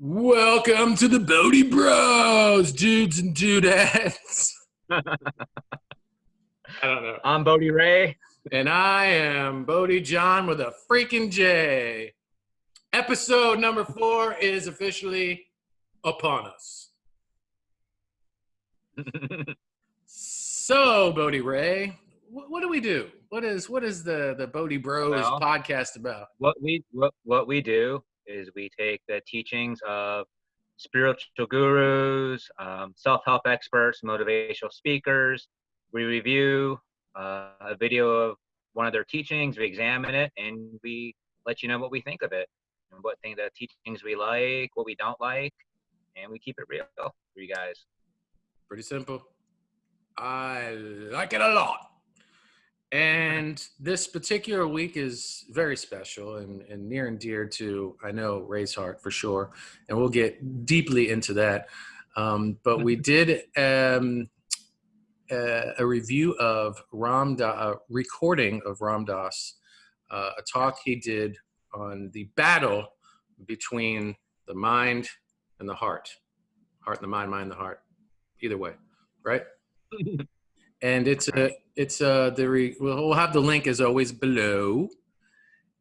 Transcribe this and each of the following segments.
Welcome to the Bodhi Bros, dudes and dudettes. I don't know. I'm Bodhi Ray. And I am Bodhi John with a freaking J. Episode number 4 is officially upon us. So, Bodhi Ray, what do we do? What is the Bodhi Bros podcast about? What we do is we take the teachings of spiritual gurus, self-help experts, motivational speakers. We review a video of one of their teachings, we examine it, and we let you know what we think of it, and what the teachings we like, what we don't like, and we keep it real for you guys. Pretty simple. I like it a lot. And this particular week is very special and near and dear to, I know, Ray's heart for sure. And we'll get deeply into that. But we did a review of a recording of Ramdass, a talk he did on the battle between the mind and the heart. Heart and the mind, mind and the heart. Either way, right? And we'll have the link as always below.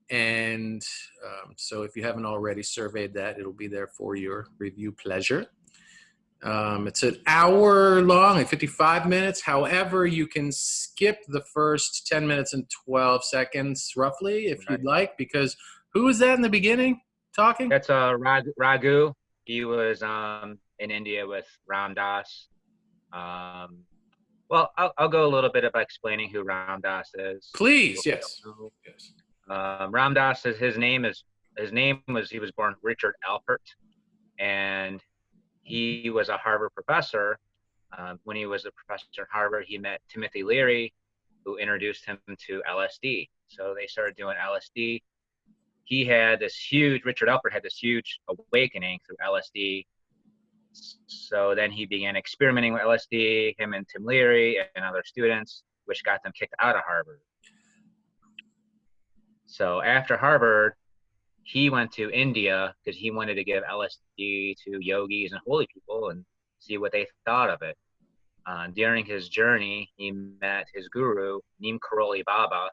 And so if you haven't already surveyed that, it'll be there for your review pleasure. It's an hour long, like 55 minutes. However, you can skip the first 10 minutes and 12 seconds roughly if you'd like, because who was that in the beginning talking? That's Raghu. He was in India with Ramdass. Well, I'll go a little bit about explaining who Ramdass is. Please, yes. Ramdass is he was born Richard Alpert, and he was a Harvard professor. When he was a professor at Harvard, he met Timothy Leary, who introduced him to LSD. So they started doing LSD. Richard Alpert had this huge awakening through LSD. So then he began experimenting with LSD, him and Tim Leary and other students, which got them kicked out of Harvard. So after Harvard, he went to India because he wanted to give LSD to yogis and holy people and see what they thought of it. During his journey, he met his guru, Neem Karoli Baba,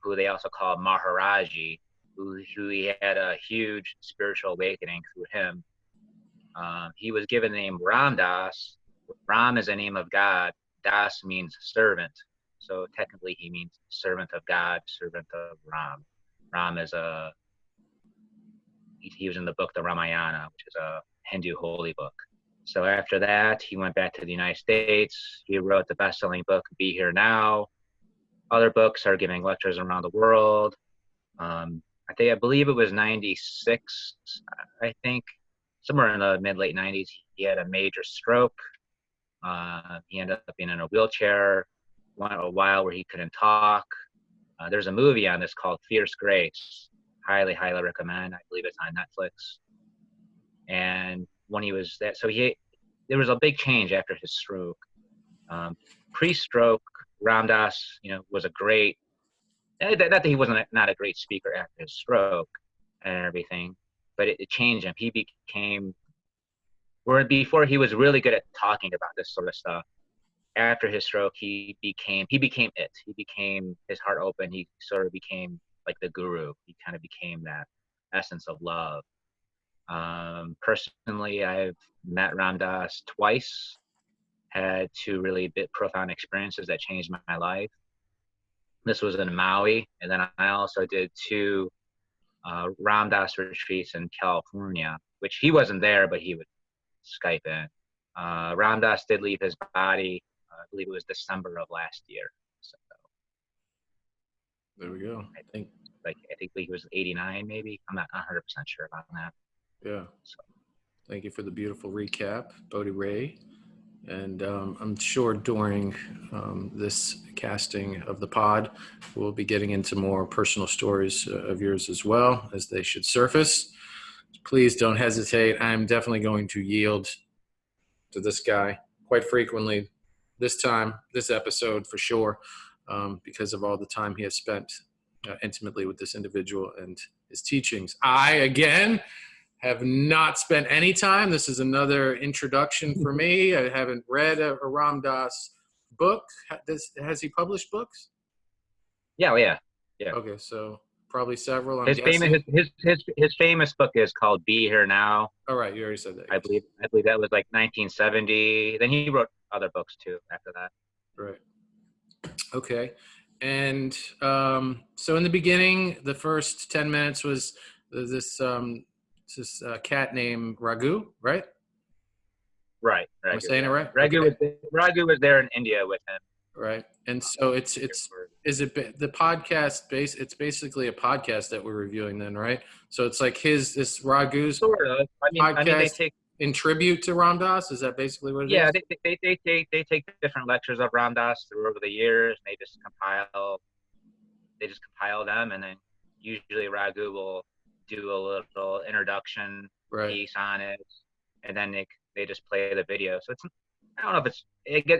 who they also call Maharaji, who he had a huge spiritual awakening through him. He was given the name Ramdass. Ram is a name of God. Das means servant. So technically he means servant of God, servant of Ram. Ram is he was in the book, the Ramayana, which is a Hindu holy book. So after that, he went back to the United States. He wrote the best-selling book, Be Here Now. Other books are giving lectures around the world. I believe it was 96, I think. Somewhere in the mid-late 90s, he had a major stroke. He ended up being in a wheelchair a while where he couldn't talk. There's a movie on this called Fierce Grace. Highly, highly recommend. I believe it's on Netflix. And when he was there, there was a big change after his stroke. Pre-stroke, Ramdass, was a great, not that he wasn't not a great speaker after his stroke and everything, but it changed him. He became, before he was really good at talking about this sort of stuff. After his stroke, he became it. He became, his heart open. He sort of became like the guru. He kind of became that essence of love. Personally, I've met Ramdass twice, had two really profound experiences that changed my life. This was in Maui, and then I also did two Ramdass retreats in California, which he wasn't there, but he would Skype in. Ramdass did leave his body, I believe it was December of last year. So there we go. I think he was 89, maybe. I'm not 100% sure about that. Yeah. So thank you for the beautiful recap, Bodhi Ray. And I'm sure during this casting of the pod, we'll be getting into more personal stories of yours as well, as they should surface. Please don't hesitate. I'm definitely going to yield to this guy quite frequently this episode for sure, because of all the time he has spent intimately with this individual and his teachings. I, again, have not spent any time. This is another introduction for me. I haven't read a ramdass book. Has he published books? Yeah, well, yeah, yeah. Okay, so probably several, I'm His famous guessing. his famous book is called "Be Here Now." All right, you already said that. I Yes. believe that was like 1970. Then he wrote other books too after that. Right. Okay. And so in the beginning, the first 10 minutes was this cat named Ragu, right? Right, Am I Ragu. saying it Yeah, right? Okay. Ragu was there in India with him. Right. And so is it the podcast base? It's basically a podcast that we're reviewing then, right? So it's like this Ragu's Sort of. I mean, they podcast take in tribute to Ram Dass. Is that basically what it yeah, is? they take different lectures of Ramdas through over the years. And they just compile them, and then usually Ragu will do a little introduction Right. piece on it, and then they just play the video. So it's I don't know if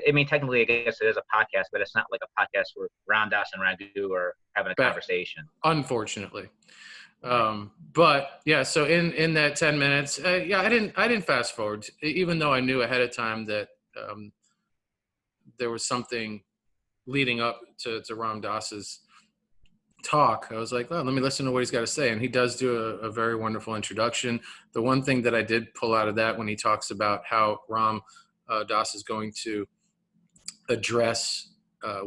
I mean, technically, I guess it is a podcast, but it's not like a podcast where Ramdas and Ragu are having a conversation. Unfortunately. But yeah, so in that 10 minutes, yeah, I didn't fast forward, even though I knew ahead of time that there was something leading up to Ram Dass's talk. I was like, well, let me listen to what he's got to say. And he does do a very wonderful introduction. The one thing that I did pull out of that when he talks about how Ram Dass is going to address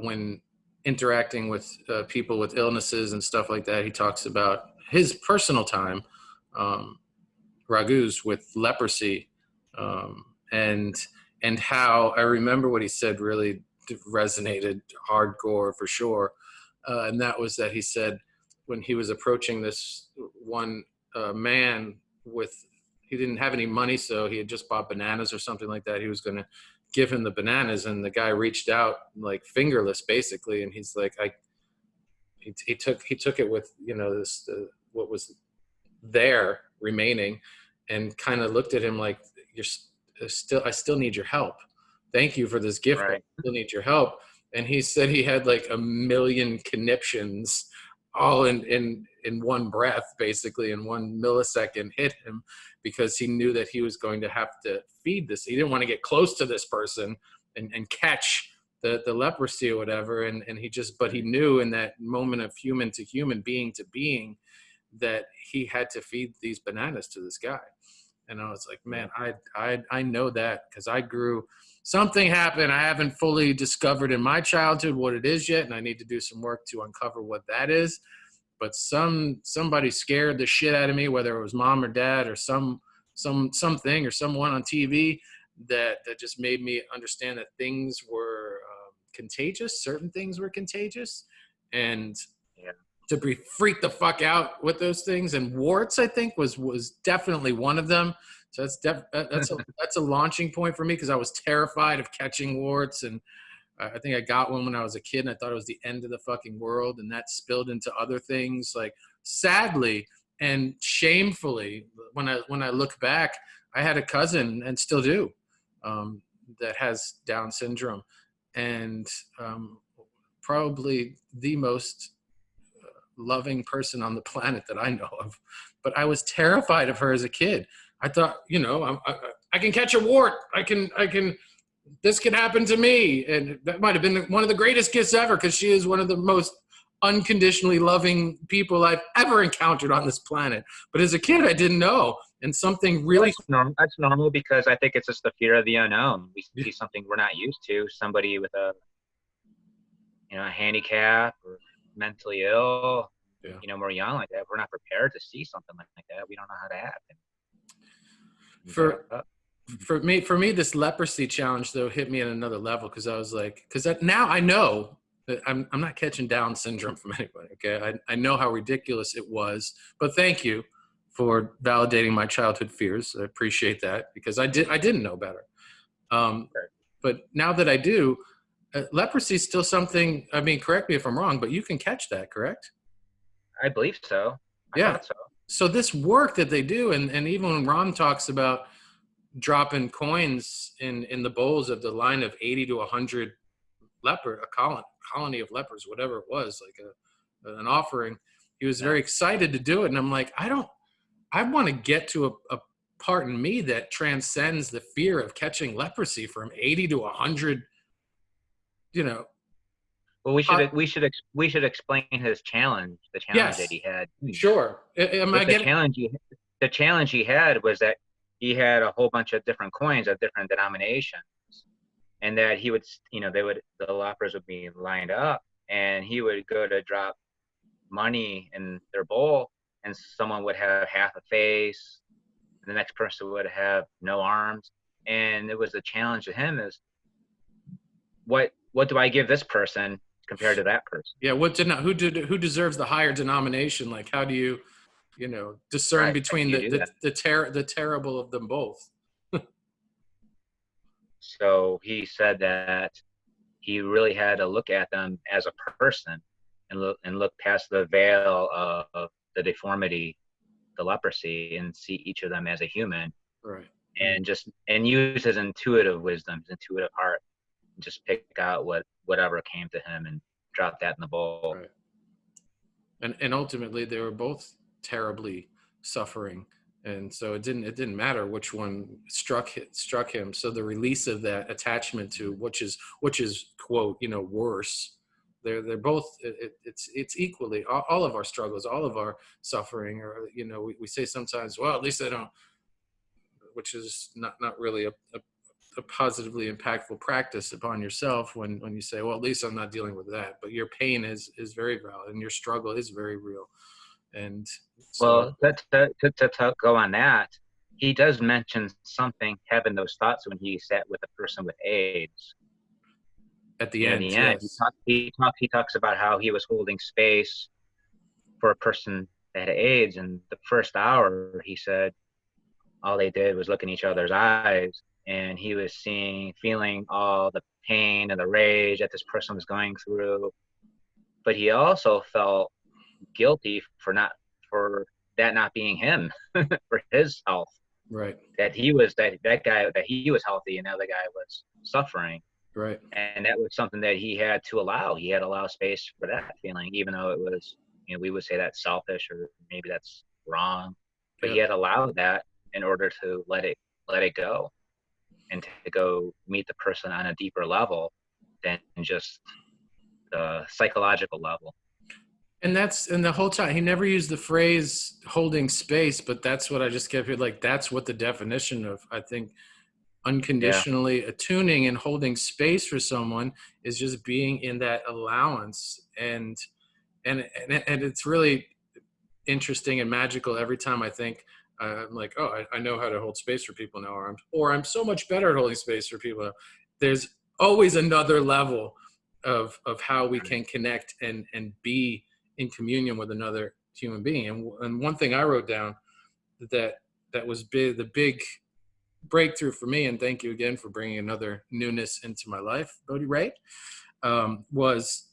when interacting with people with illnesses and stuff like that, he talks about his personal time, Ragu's, with leprosy, and how I remember what he said really resonated hardcore for sure, and that was that he said when he was approaching this one man he didn't have any money, so he had just bought bananas or something like that. He was going to give him the bananas, and the guy reached out like fingerless basically, and he's like, he took it with this what was there remaining, and kind of looked at him like, I still need your help. Thank you for this gift, Right. but I still need your help. And he said he had like a million conniptions all in one breath, basically in 1 millisecond hit him, because he knew that he was going to have to feed this. He didn't want to get close to this person and catch the leprosy or whatever. And but he knew in that moment of human to human, being to being, that he had to feed these bananas to this guy. And I was like, man, I know that, because something happened. I haven't fully discovered in my childhood what it is yet, and I need to do some work to uncover what that is. But somebody scared the shit out of me, whether it was mom or dad or something or someone on TV that just made me understand that things were contagious. Certain things were contagious, and to be freaked the fuck out with those things. And warts, I think, was definitely one of them. So that's a launching point for me, because I was terrified of catching warts, and I think I got one when I was a kid, and I thought it was the end of the fucking world, and that spilled into other things. Like, sadly and shamefully, when I look back, I had a cousin, and still do, that has Down syndrome, and probably the most loving person on the planet that I know of. But I was terrified of her as a kid. I thought, I can catch a wart. I can, this could happen to me. And that might've been one of the greatest gifts ever, because she is one of the most unconditionally loving people I've ever encountered on this planet. But as a kid, I didn't know. And something really... That's normal, because I think it's just the fear of the unknown. We see something we're not used to, somebody with a handicap or mentally ill, when we're young like that, we're not prepared to see something like that. We don't know how to act. For me, this leprosy challenge though hit me at another level, because I was like, now I know that I'm not catching Down syndrome from anybody. Okay, I know how ridiculous it was, but thank you for validating my childhood fears. I appreciate that, because I didn't know better. But now that I do, leprosy is still something. I mean, correct me if I'm wrong, but you can catch that, correct? I believe so. I thought so. So this work that they do, and even when Ram talks about dropping coins in the bowls of the line of 80 to 100 a colony of lepers, whatever it was, like an offering, he was very excited to do it. And I'm like, I I want to get to a part in me that transcends the fear of catching leprosy from 80 to 100, you know. Well, we should explain his challenge, the challenge that Yes, he had. sure. Am I The getting? challenge he had was that he had a whole bunch of different coins of different denominations, and that he would, the lepers would be lined up, and he would go to drop money in their bowl, and someone would have half a face, and the next person would have no arms, and it was a challenge to him is what do I give this person compared to that person? Yeah, who deserves the higher denomination? Like, how do you, discern Right? How between do you do that? the terrible of them both? So he said that he really had to look at them as a person and look past the veil of the deformity, the leprosy, and see each of them as a human, Right. and use his intuitive wisdom, his intuitive heart, and just pick out whatever came to him and drop that in the bowl. Right. And ultimately they were both terribly suffering, and so it didn't matter which one struck him. So the release of that attachment to which is quote, worse, they're both, it's equally all of our struggles, all of our suffering, or we say sometimes, well, at least I don't, which is not really a positively impactful practice upon yourself when you say, well, at least I'm not dealing with that. But your pain is very valid, and your struggle is very real. And so, Well, to go on that, he does mention something, having those thoughts when he sat with a person with AIDS. at the In end, the end, yes, he talks about how he was holding space for a person that had AIDS, and the first hour, he said, all they did was look in each other's eyes, and he was feeling all the pain and the rage that this person was going through. But he also felt guilty for that not being him, for his health. right, That he was that guy, that he was healthy and the other guy was suffering. right, And that was something that he had to allow. He had to allow space for that feeling, even though it was, we would say that's selfish or maybe that's wrong. But yeah. he had allowed that in order to let it go, and to go meet the person on a deeper level than just the psychological level. And the whole time he never used the phrase holding space, but that's what I just kept hearing. Like, that's what the definition of, I think, Yeah. unconditionally attuning and holding space for someone is, just being in that allowance. And it's really interesting and magical every time I think, I'm like, oh, I know how to hold space for people now, or I'm so much better at holding space for people now. There's always another level of how we can connect and be in communion with another human being. And one thing I wrote down that was big, the big breakthrough for me, and thank you again for bringing another newness into my life, Bodhi Ray, was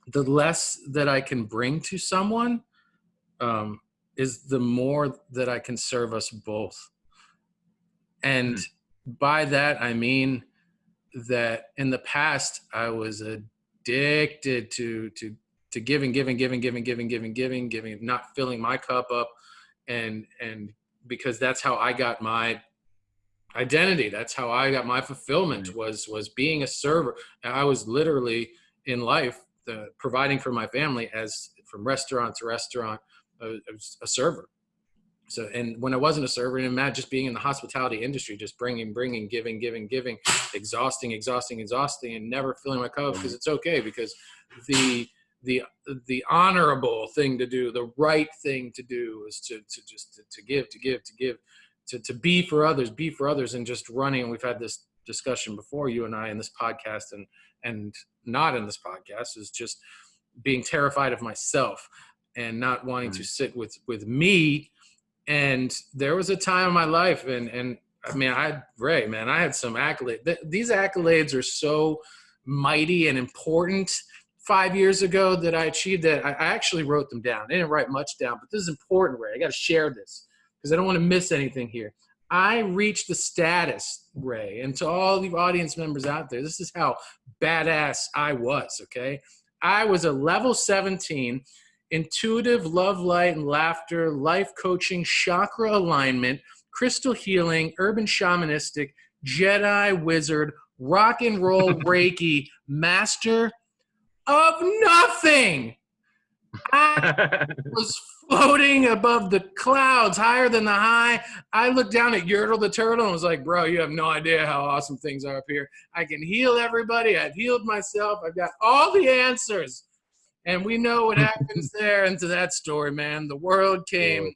the less that I can bring to someone, is the more that I can serve us both. And by that, I mean that in the past, I was addicted to giving, not filling my cup up. And because that's how I got my identity. That's how I got my fulfillment, was being a server. And I was literally in life, providing for my family, as from restaurant to restaurant, a server. So, and when I wasn't a server, and imagine just being in the hospitality industry, just bringing, giving, exhausting, and never filling my cup, because it's okay, because the honorable thing to do, the right thing to do, is to give, to be for others, and just running. And we've had this discussion before, you and I, in this podcast, and not in this podcast, is just being terrified of myself and not wanting to sit with me. And there was a time in my life, and I mean, I had some accolades. These accolades are so mighty and important 5 years ago that I achieved, that I actually wrote them down. I didn't write much down, but this is important, Ray. I got to share this because I don't want to miss anything here. I reached the status, Ray, and to all the audience members out there, this is how badass I was, okay? I was a level 17 intuitive love, light, and laughter, life coaching, chakra alignment, crystal healing, urban shamanistic, Jedi wizard, rock and roll Reiki, master of nothing. I was floating above the clouds, higher than the high. I looked down at Yertle the turtle and was like, bro, you have no idea how awesome things are up here. I can heal everybody. I've healed myself. I've got all the answers. And we know what happens there into that story, man. The world came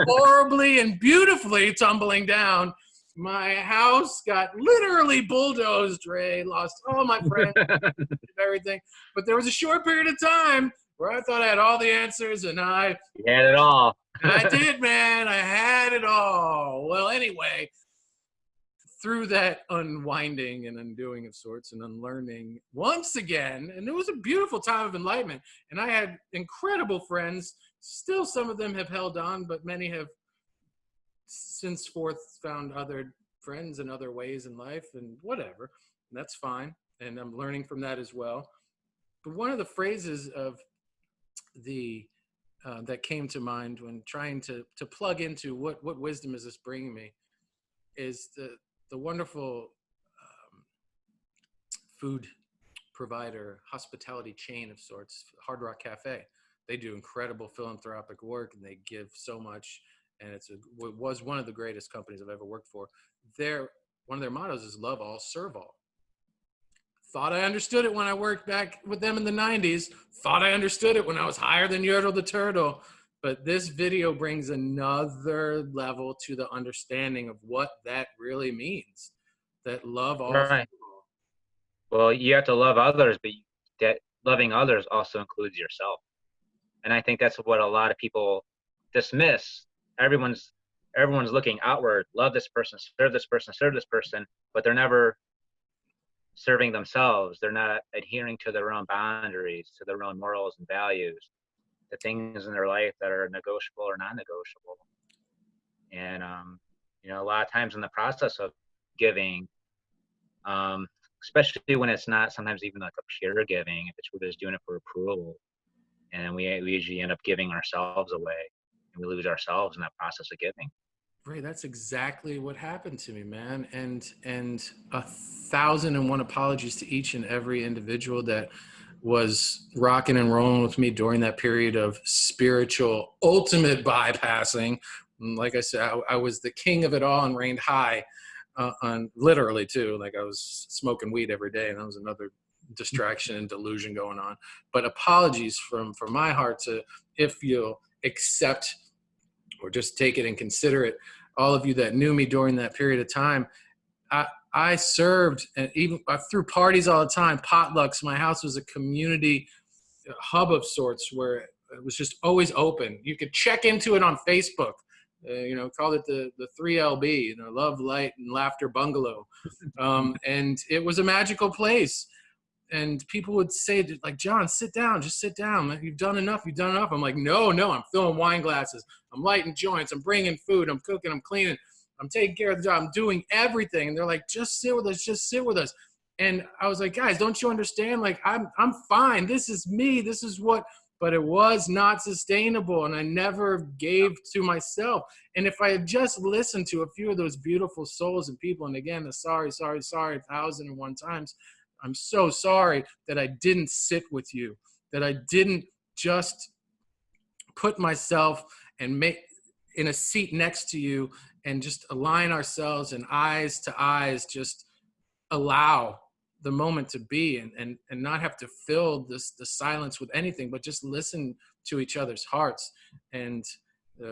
horribly and beautifully tumbling down. My house got literally bulldozed, Ray. Lost all my friends, everything. But there was a short period of time where I thought I had all the answers, and I had it all. I did, man. I had it all. Well, anyway, through that unwinding and undoing of sorts and unlearning once again, and it was a beautiful time of enlightenment, and I had incredible friends. Still, some of them have held on, but many have since forth found other friends and other ways in life, and whatever. And that's fine, and I'm learning from that as well. But one of the phrases of the that came to mind when trying to plug into what wisdom is this bringing me is the wonderful food provider, hospitality chain of sorts, Hard Rock Cafe. They do incredible philanthropic work, and they give so much. And it was one of the greatest companies I've ever worked for. One of their mottos is love all, serve all. Thought I understood it when I worked back with them in the 90s. Thought I understood it when I was higher than Yertle the turtle. But this video brings another level to the understanding of what that really means. That love all. Right. Well, you have to love others, but that loving others also includes yourself. And I think that's what a lot of people dismiss. Everyone's looking outward, love this person, serve this person, serve this person, but they're never serving themselves. They're not adhering to their own boundaries, to their own morals and values, the things in their life that are negotiable or non-negotiable. And a lot of times in the process of giving, especially when it's not sometimes even like a pure giving, if we're just doing it for approval, and we usually end up giving ourselves away, and we lose ourselves in that process of giving. Ray, that's exactly what happened to me, man. And 1,001 apologies to each and every individual that was rocking and rolling with me during that period of spiritual ultimate bypassing. And like I said, I was the king of it all and reigned high on literally too. Like I was smoking weed every day, and that was another distraction and delusion going on. But apologies from my heart to, if you'll accept or just take it and consider it, all of you that knew me during that period of time. I served, and even I threw parties all the time, potlucks. My house was a community hub of sorts where it was just always open. You could check into it on Facebook. Called it the 3LB, Love, Light, and Laughter Bungalow. And it was a magical place. And people would say, like, John, sit down, just sit down. You've done enough, you've done enough. I'm like, no, I'm filling wine glasses. I'm lighting joints. I'm bringing food. I'm cooking. I'm cleaning. I'm taking care of the job. I'm doing everything. And they're like, just sit with us. Just sit with us. And I was like, guys, don't you understand? Like, I'm fine. This is me. This is what, but it was not sustainable. And I never gave to myself. And if I had just listened to a few of those beautiful souls and people, and again, the sorry, 1,001 times, I'm so sorry that I didn't sit with you, that I didn't just put myself and make in a seat next to you and just align ourselves and eyes to eyes, just allow the moment to be and not have to fill the silence with anything, but just listen to each other's hearts and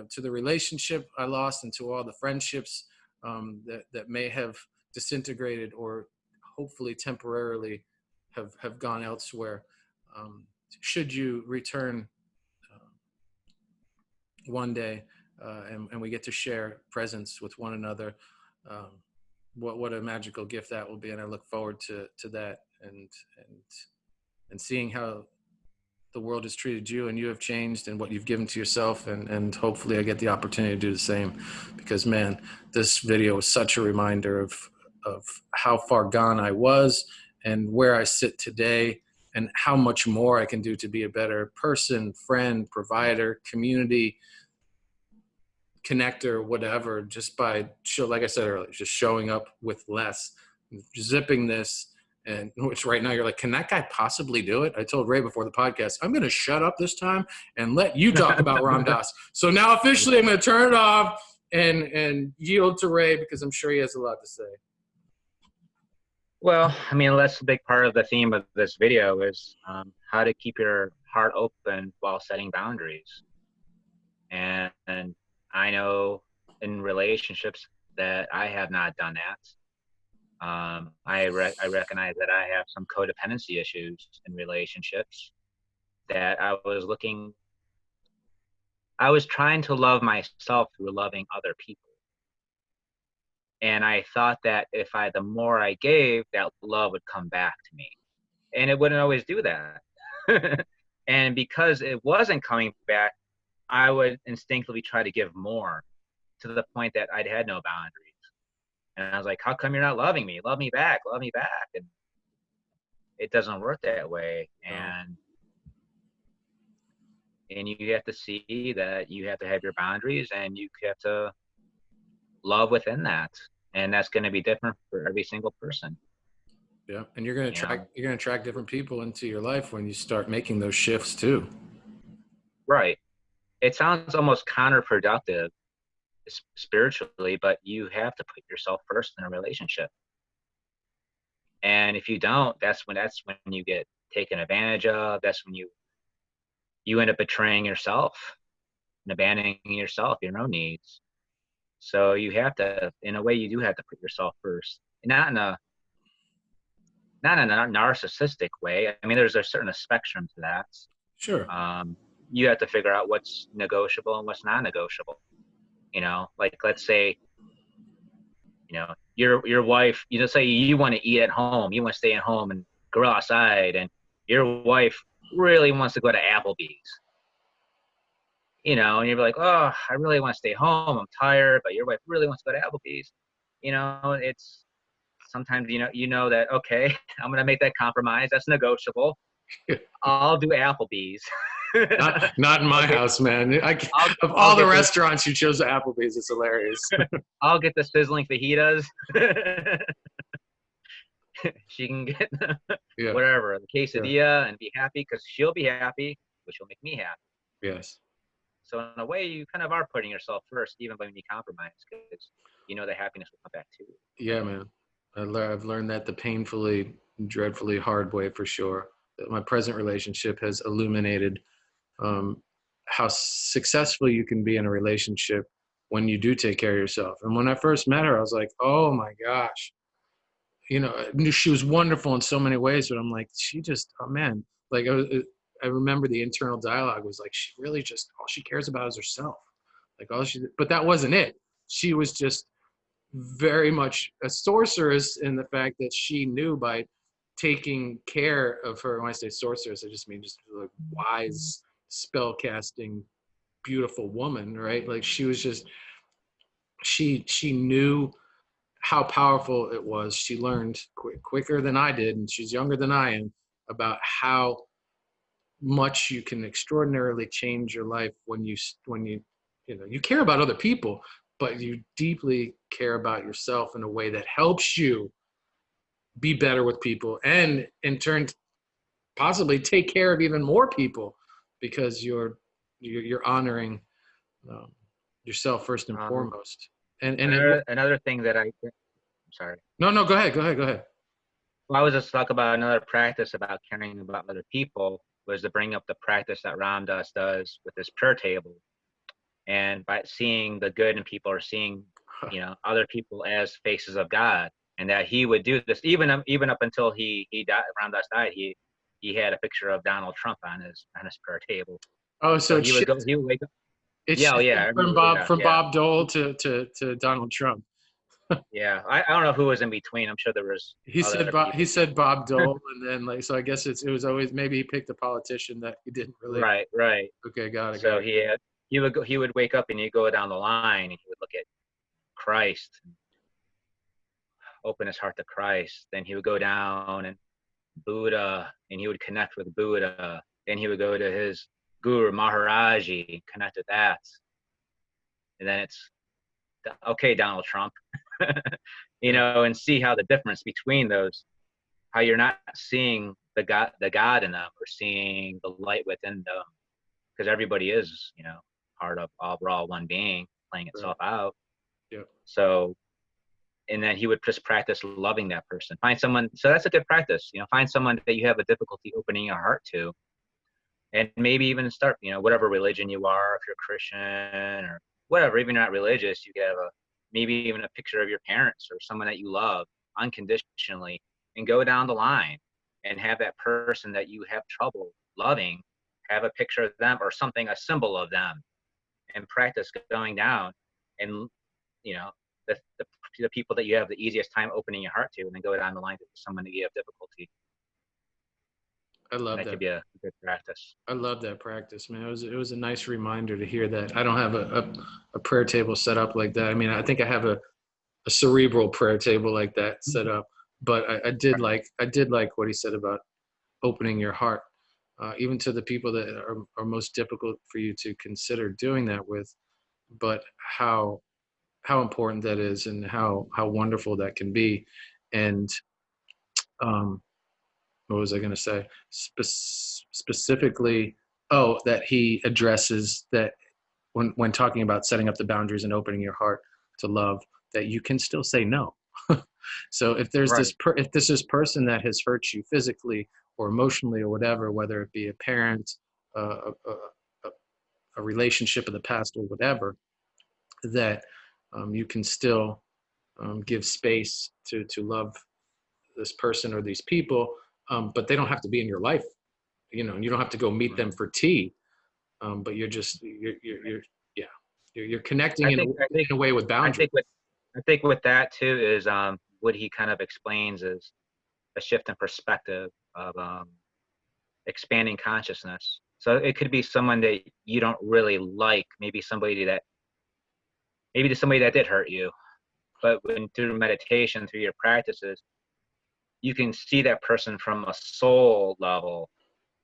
to the relationship I lost and to all the friendships that may have disintegrated or hopefully temporarily have gone elsewhere. Should you return one day and we get to share presence with one another, what a magical gift that will be. And I look forward to that and seeing how the world has treated you and you have changed and what you've given to yourself. And hopefully I get the opportunity to do the same, because man, this video was such a reminder of how far gone I was and where I sit today. and how much more I can do to be a better person, friend, provider, community connector, whatever, just by like I said earlier, just showing up with less, zipping this. And which right now you're like, can that guy possibly do it? I told Ray before the podcast, I'm going to shut up this time and let you talk about ramdass. So now officially I'm going to turn it off and yield to Ray, because I'm sure he has a lot to say. Well, I mean, that's a big part of the theme of this video is how to keep your heart open while setting boundaries. And I know in relationships that I have not done that. I recognize that I have some codependency issues in relationships, that I was trying to love myself through loving other people. And I thought that the more I gave, that love would come back to me. And it wouldn't always do that. And because it wasn't coming back, I would instinctively try to give more, to the point that I'd had no boundaries. And I was like, how come you're not loving me? Love me back, love me back. And it doesn't work that way. And you have to see that you have to have your boundaries, and you have to love within that. And that's going to be different for every single person. Yeah. And you're going to attract different people into your life when you start making those shifts too. Right. It sounds almost counterproductive spiritually, but you have to put yourself first in a relationship. And if you don't, that's when you get taken advantage of. That's when you end up betraying yourself and abandoning yourself, your own needs. So you have to, in a way, you do have to put yourself first, not in a narcissistic way. I mean, there's a certain spectrum to that. Sure. You have to figure out what's negotiable and what's non-negotiable. You know, like, let's say, you know, your wife, you just say you want to eat at home, you want to stay at home and go outside, and your wife really wants to go to Applebee's. You know, and you're like, oh, I really want to stay home, I'm tired, but your wife really wants to go to Applebee's. You know, it's sometimes, you know that, okay, I'm going to make that compromise. That's negotiable. I'll do Applebee's. Not in my house, man. Of all the restaurants, you chose Applebee's. It's hilarious. I'll get the sizzling fajitas. She can get whatever, the quesadilla, and be happy, because she'll be happy, which will make me happy. Yes. So in a way, you kind of are putting yourself first, even when you compromise, because you know that happiness will come back to you. Yeah, man. I've learned that the painfully, dreadfully hard way, for sure. My present relationship has illuminated how successful you can be in a relationship when you do take care of yourself. And when I first met her, I was like, oh my gosh, you know, I knew she was wonderful in so many ways, but I'm like, she just, oh man, like I remember the internal dialogue was like, she really just, all she cares about is herself. Like but that wasn't it. She was just very much a sorceress in the fact that she knew, by taking care of her, when I say sorceress, I just mean just like wise, spell casting, beautiful woman, right? Like she was just, she knew how powerful it was. She learned quicker than I did, and she's younger than I am, about how much you can extraordinarily change your life when you care about other people, but you deeply care about yourself in a way that helps you be better with people, and in turn possibly take care of even more people, because you're honoring yourself first and foremost. And another thing that I'm sorry. No, go ahead. Well, I was just talking about another practice about caring about other people, was to bring up the practice that Ramdass does with his prayer table. And by seeing the good in people, or seeing, other people as faces of God, and that he would do this even up until he died. Ramdass died. He had a picture of Donald Trump on his prayer table. Oh, so he would wake up. It's from Bob Dole to Donald Trump. Yeah, I don't know who was in between. I'm sure there was. He said Bob Dole, and then so I guess it was always, maybe he picked a politician that he didn't really. Right. Okay, got it. So he would wake up and he'd go down the line, and he would look at Christ, open his heart to Christ. Then he would go down and Buddha, and he would connect with Buddha. Then he would go to his guru Maharaji, connect with that. And then it's, okay, Donald Trump, Yeah. and see how the difference between those, how you're not seeing the God in them, or seeing the light within them, because everybody is, part of all, we're all one being playing Right. itself out. Yeah. So, and then he would just practice loving that person. Find someone, so that's a good practice, find someone that you have a difficulty opening your heart to, and maybe even start, whatever religion you are, if you're Christian or whatever, even not religious, you could have maybe even a picture of your parents or someone that you love unconditionally, and go down the line and have that person that you have trouble loving, have a picture of them or something, a symbol of them, and practice going down, and you know the people that you have the easiest time opening your heart to, and then go down the line to someone that you have difficulty. I And love that could that. be a good practice. I love that practice, man. It was a nice reminder to hear that. I don't have a prayer table set up like that. I mean, I think I have a cerebral prayer table like that set up, but I did like what he said about opening your heart, even to the people that are most difficult for you to consider doing that with, but how important that is, and how wonderful that can be. And um, what was I going to say? Specifically, oh, that he addresses that when talking about setting up the boundaries and opening your heart to love, that you can still say no. So if there's Right. if this is person that has hurt you physically or emotionally or whatever, whether it be a parent, a, a relationship of the past or whatever, that you can still give space to love this person or these people, but they don't have to be in your life. And you don't have to go meet them for tea. But you're yeah, you're connecting I in think I think a way with I boundaries. think with I think with that too is, what he kind of explains is a shift in perspective of, expanding consciousness. So it could be someone that you don't really like, maybe to somebody that did hurt you, but when through meditation, through your practices, you can see that person from a soul level,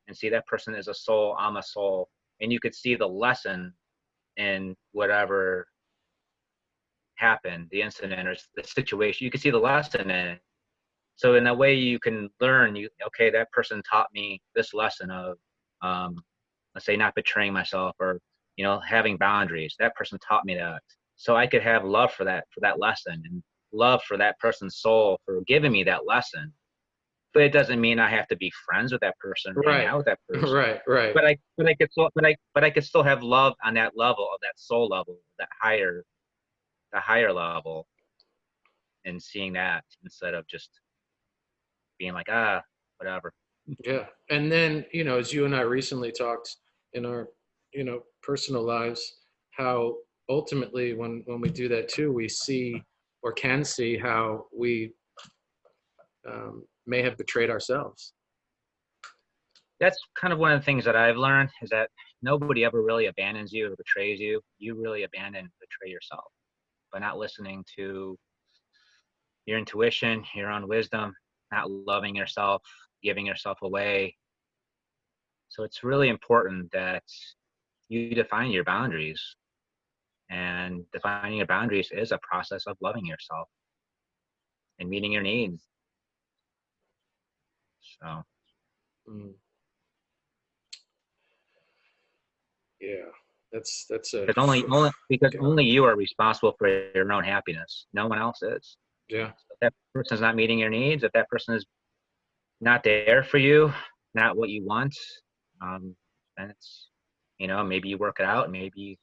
and see that person is a soul, I'm a soul, and you could see the lesson in whatever happened, the incident or the situation. You can see the lesson in it. So in that way, you can learn. Okay, that person taught me this lesson of, um, let's say, not betraying myself, or having boundaries. That person taught me that, so I could have love for that lesson, and love for that person's soul for giving me that lesson. But it doesn't mean I have to be friends with that person, hang Right, out with that person. right. But I could still have love on that level, of that soul level, the higher level, and seeing that instead of just being like, whatever. Yeah. And then, as you and I recently talked in our, personal lives, how ultimately when we do that too, we see or can see how we may have betrayed ourselves. That's kind of one of the things that I've learned, is that nobody ever really abandons you or betrays you. You really abandon and betray yourself by not listening to your intuition, your own wisdom, not loving yourself, giving yourself away. So it's really important that you define your boundaries, and defining your boundaries is a process of loving yourself and meeting your needs. So, Mm, yeah. That's a, because only you are responsible for your own happiness. No one else is. yeah. So if that person's not meeting your needs, if that person is not there for you, not what you want, then it's, maybe you work it out, maybe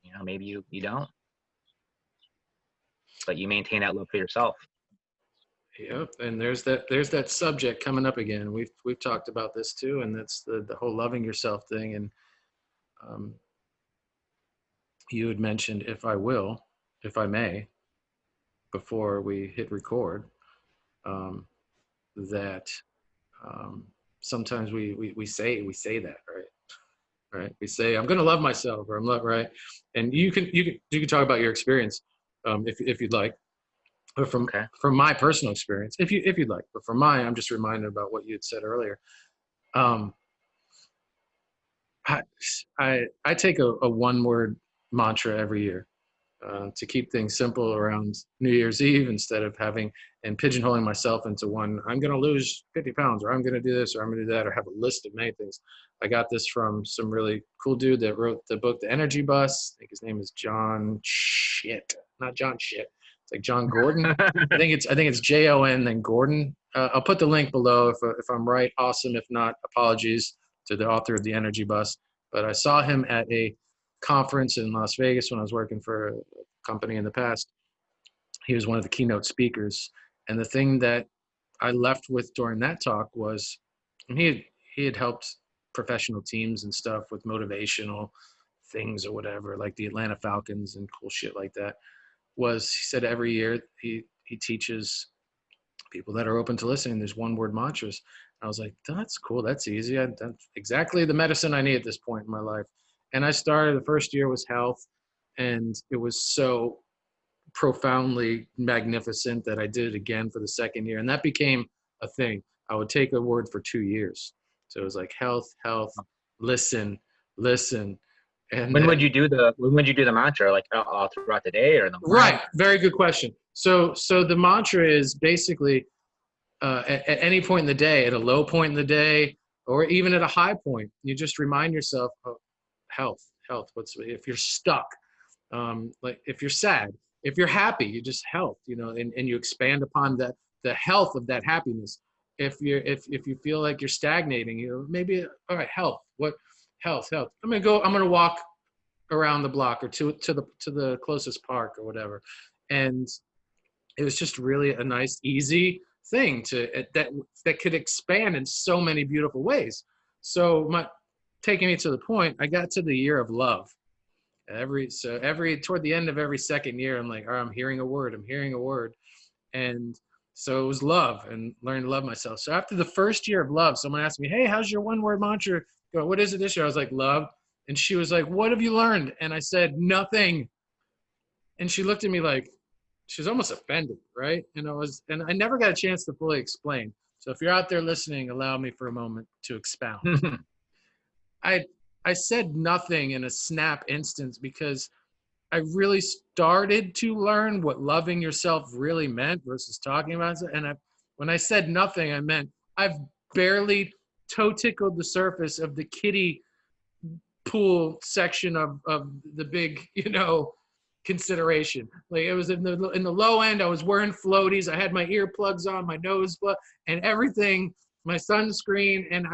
you don't, but you maintain that love for yourself. Yep, and there's that subject coming up again. We've talked about this too, and that's the whole loving yourself thing. And um, you had mentioned, if I may, before we hit record, um, that um, sometimes we say that, right. We say I'm going to love myself, or I'm not right. And you can talk about your experience, if you'd like. But Okay. from my personal experience, if you'd like, but from mine, I'm just reminded about what you had said earlier. Um, I I take a one word mantra every year to keep things simple around New Year's Eve instead of having and pigeonholing myself into one. I'm going to lose 50 pounds, or I'm going to do this, or I'm going to do that, or have a list of many things. I got this from some really cool dude that wrote the book, The Energy Bus. I think his name is John Shit, not John Shit. It's like John Gordon. I think it's Jon then Gordon. I'll put the link below if I'm right. Awesome. If not, apologies to the author of The Energy Bus. But I saw him at a conference in Las Vegas when I was working for a company in the past. He was one of the keynote speakers. And the thing that I left with during that talk was he had helped professional teams and stuff with motivational things or whatever, like the Atlanta Falcons and cool shit like that. Was he said every year he teaches people that are open to listening, there's one word mantras. I was like, that's cool. That's easy. That's exactly the medicine I need at this point in my life. And I started, the first year was health. And it was so profoundly magnificent that I did it again for the second year. And that became a thing. I would take a word for 2 years. So it was like health, health, listen, listen. And When would then, you do the mantra? Like all throughout the day or in the morning? right. Very good question. So the mantra is basically at any point in the day, at a low point in the day, or even at a high point, you just remind yourself of health, health. If you're stuck, like if you're sad, if you're happy, you just health, and you expand upon the health of that happiness. If you feel like you're stagnating, maybe all right, health. What health? Health. I'm gonna walk around the block or to the closest park or whatever, and it was just really a nice, easy thing that could expand in so many beautiful ways. So taking me to the point, I got to the year of love. Every toward the end of every second year, I'm like, all right, I'm hearing a word. I'm hearing a word, and so it was love and learning to love myself. So after the first year of love, someone asked me, "Hey, how's your one word mantra? What is it this year?" I was like, "Love," and she was like, "What have you learned?" And I said, "Nothing." And she looked at me like she was almost offended, right? And I never got a chance to fully explain. So if you're out there listening, allow me for a moment to expound. I I said nothing in a snap instance because I really started to learn what loving yourself really meant versus talking about it. And when I said nothing, I meant I've barely toe tickled the surface of the kiddie pool section of the big, consideration. Like it was in the low end. I was wearing floaties. I had my earplugs on, my nose, and everything, my sunscreen, and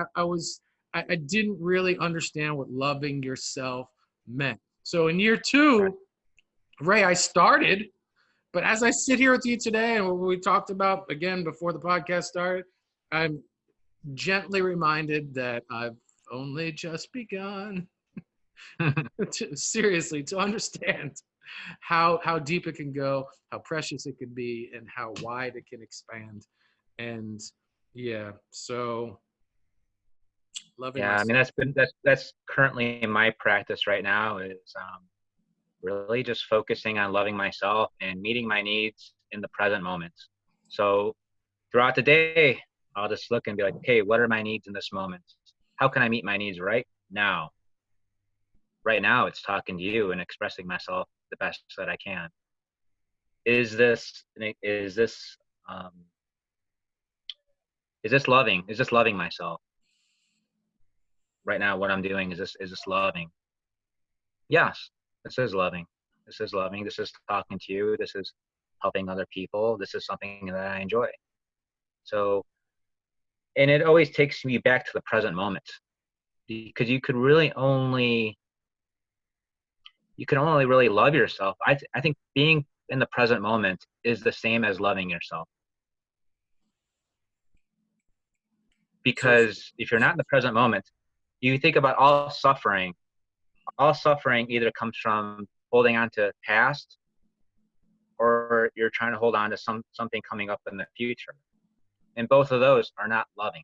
I didn't really understand what loving yourself meant. So in year two, Ray, I started, but as I sit here with you today and what we talked about again before the podcast started, I'm gently reminded that I've only just begun seriously to understand how deep it can go, how precious it can be, and how wide it can expand. And yeah, so loving Yeah, I mean myself. that's currently my practice right now is really just focusing on loving myself and meeting my needs in the present moment. So throughout the day, I'll just look and be like, okay, what are my needs in this moment? How can I meet my needs right now? Right now, it's talking to you and expressing myself the best that I can. Is this um, is this loving? Is this loving myself right now? What I'm doing is this loving? Yes, this is loving. This is loving. This is talking to you. This is helping other people. This is something that I enjoy. So, and it always takes me back to the present moment because you can only really love yourself. I think being in the present moment is the same as loving yourself. So Because if you're not in the present moment, you think about all suffering either comes from holding on to past or you're trying to hold on to something coming up in the future. And both of those are not loving.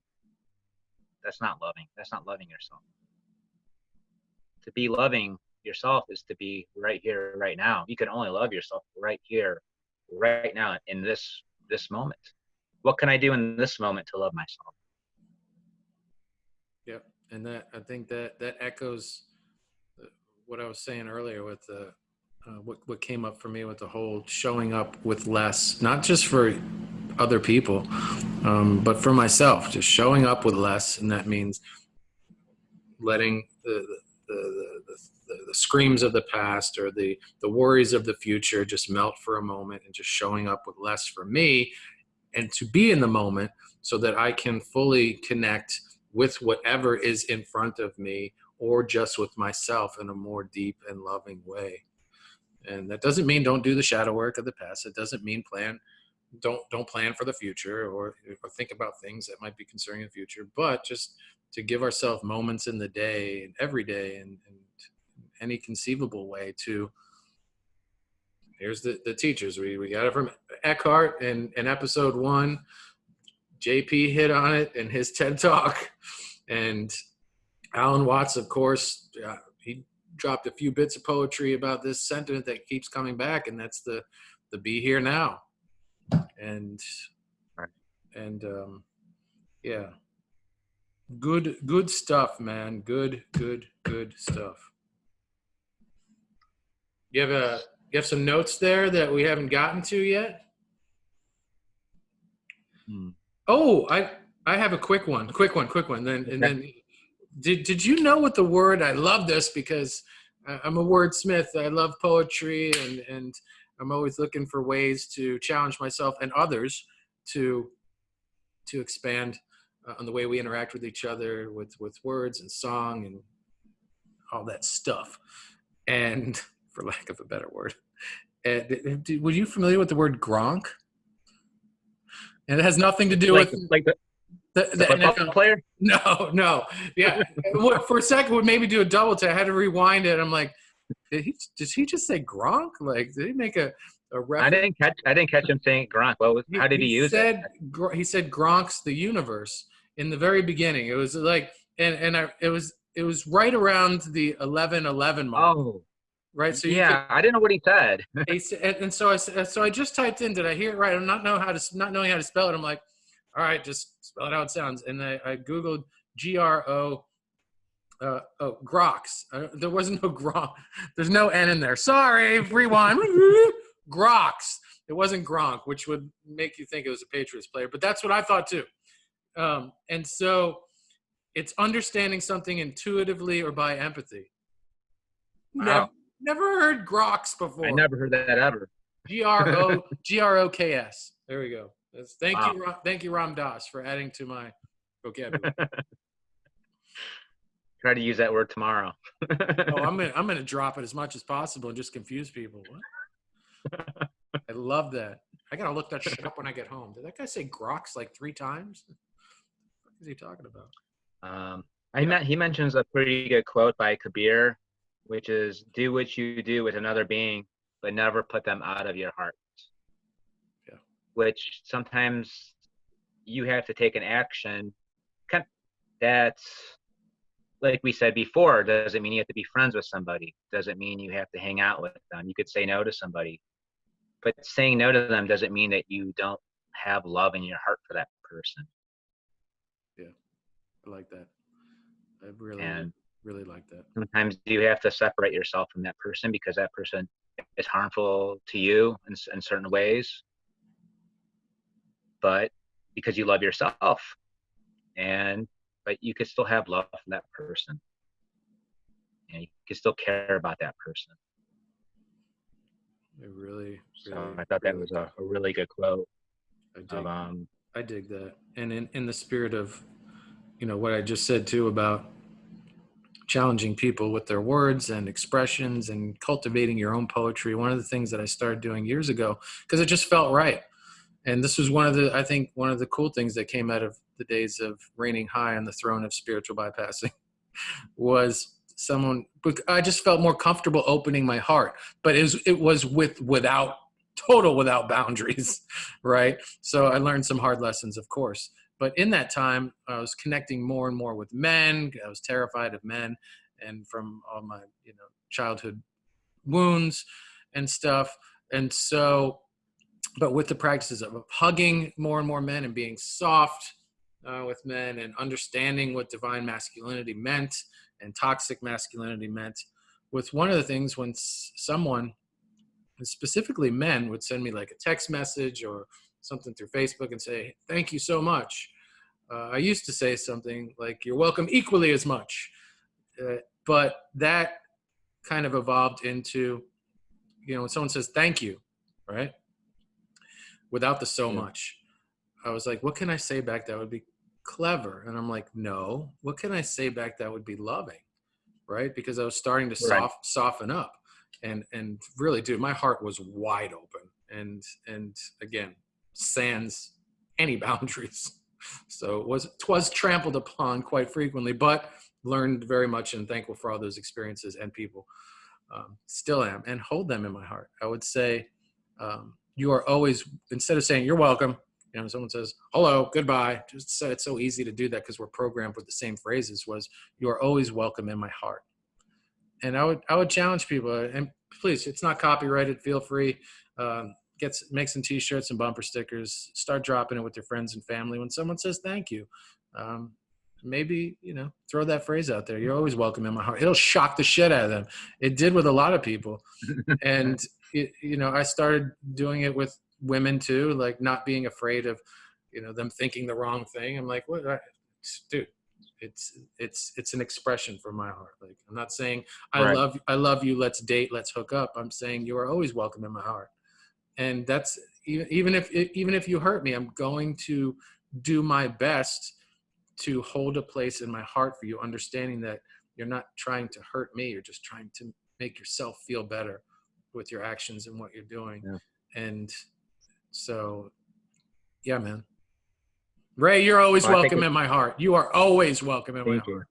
That's not loving. That's not loving yourself. To be loving yourself is to be right here, right now. You can only love yourself right here, right now in this moment? What can I do in this moment to love myself? Yep. And that, I think that echoes what I was saying earlier with the what came up for me with the whole showing up with less, not just for other people, but for myself, just showing up with less. And that means letting the screams of the past or the worries of the future just melt for a moment, and just showing up with less for me, and to be in the moment so that I can fully connect with whatever is in front of me, or just with myself in a more deep and loving way. And that doesn't mean don't do the shadow work of the past. It doesn't mean don't plan for the future, or think about things that might be concerning the future, but just to give ourselves moments in the day and every day, and any conceivable way to, here's the teachers. We got it from Eckhart in episode 1. JP hit on it in his TED talk, and Alan Watts, of course, he dropped a few bits of poetry about this sentiment that keeps coming back, and that's the be here now. And Right. and yeah, good stuff, man. Good stuff. You have some notes there that we haven't gotten to yet? Oh, I have a quick one. Then did you know what the word, I love this because I'm a wordsmith. I love poetry, and I'm always looking for ways to challenge myself and others to expand on the way we interact with each other with words and song and all that stuff. And for lack of a better word, were you familiar with the word gronk? And it has nothing to do Like with the the football NFL. player? No. Yeah. For a second, would maybe do a double take. I had to rewind it. I'm like, did he just say Gronk? Like, did he make a reference? I didn't catch him saying Gronk. How did he use it? He said Gronk's the universe in the very beginning. It was like, it was right around the 11:11 mark, Oh, right? So you could. yeah. I didn't know what he said. He said, and so I just typed in. Did I hear it right? I'm not knowing how to spell it. I'm like, all right, just spell it how it sounds. And I googled GRO. Grox. There wasn't no Gronk. There's no N in there. Sorry, rewind. Grox. It wasn't Gronk, which would make you think it was a Patriots player, but that's what I thought too. And so it's understanding something intuitively or by empathy. Wow. Never heard Grox before. I never heard that ever. Groks. There we go. Thank Wow. you, Ramdass, for adding to my vocabulary. Try to use that word tomorrow. Oh, I'm gonna drop it as much as possible and just confuse people. What? I love that. I gotta look that shit up when I get home. Did that guy say Grox like 3 times? What is he talking about? He mentions a pretty good quote by Kabir, which is, "Do what you do with another being, but never put them out of your heart." Yeah. Which sometimes you have to take an action that's, like we said before, doesn't mean you have to be friends with somebody. Doesn't mean you have to hang out with them. You could say no to somebody. But saying no to them doesn't mean that you don't have love in your heart for that person. Yeah, I like that. I really like that. Sometimes you have to separate yourself from that person because that person is harmful to you in certain ways. But because you love yourself, but you could still have love for that person, and you can still care about that person. So I thought that was a really good quote. I dig that. And in the spirit of, what I just said too about challenging people with their words and expressions and cultivating your own poetry. One of the things that I started doing years ago, because it just felt right. And this was one of the cool things that came out of the days of reigning high on the throne of spiritual bypassing was I just felt more comfortable opening my heart, but it was without boundaries, right? So I learned some hard lessons, of course. But in that time, I was connecting more and more with men. I was terrified of men, and from all my childhood wounds and stuff. And so but with the practices of hugging more and more men and being soft with men and understanding what divine masculinity meant and toxic masculinity meant, with one of the things when someone, specifically men, would send me like a text message or something through Facebook and say, thank you so much. I used to say something like, you're welcome equally as much. But that kind of evolved into, when someone says thank you, right? Without the so much. I was like, what can I say back that would be clever? And I'm like, no, what can I say back that would be loving? Right? Because I was starting to soften up. And really, dude, my heart was wide open. And again, sans any boundaries. So twas trampled upon quite frequently, but learned very much and thankful for all those experiences and people. Still am, and hold them in my heart. I would say, you are always, instead of saying you're welcome, someone says hello, goodbye, just so it's so easy to do that because we're programmed with the same phrases, was you are always welcome in my heart. And I would challenge people, and please, it's not copyrighted, feel free, make some t-shirts and bumper stickers, start dropping it with your friends and family when someone says thank you. Maybe, throw that phrase out there. You're always welcome in my heart. It'll shock the shit out of them. It did with a lot of people. And, I started doing it with women too, like not being afraid of, them thinking the wrong thing. I'm like, what, dude, it's an expression from my heart. Like, I'm not saying I love you, let's date, let's hook up. I'm saying you are always welcome in my heart. And that's, even if you hurt me, I'm going to do my best to hold a place in my heart for you, understanding that you're not trying to hurt me. You're just trying to make yourself feel better with your actions and what you're doing. Yeah. And so, yeah, man. Ray, you're always welcome in my heart. You are always welcome in my heart.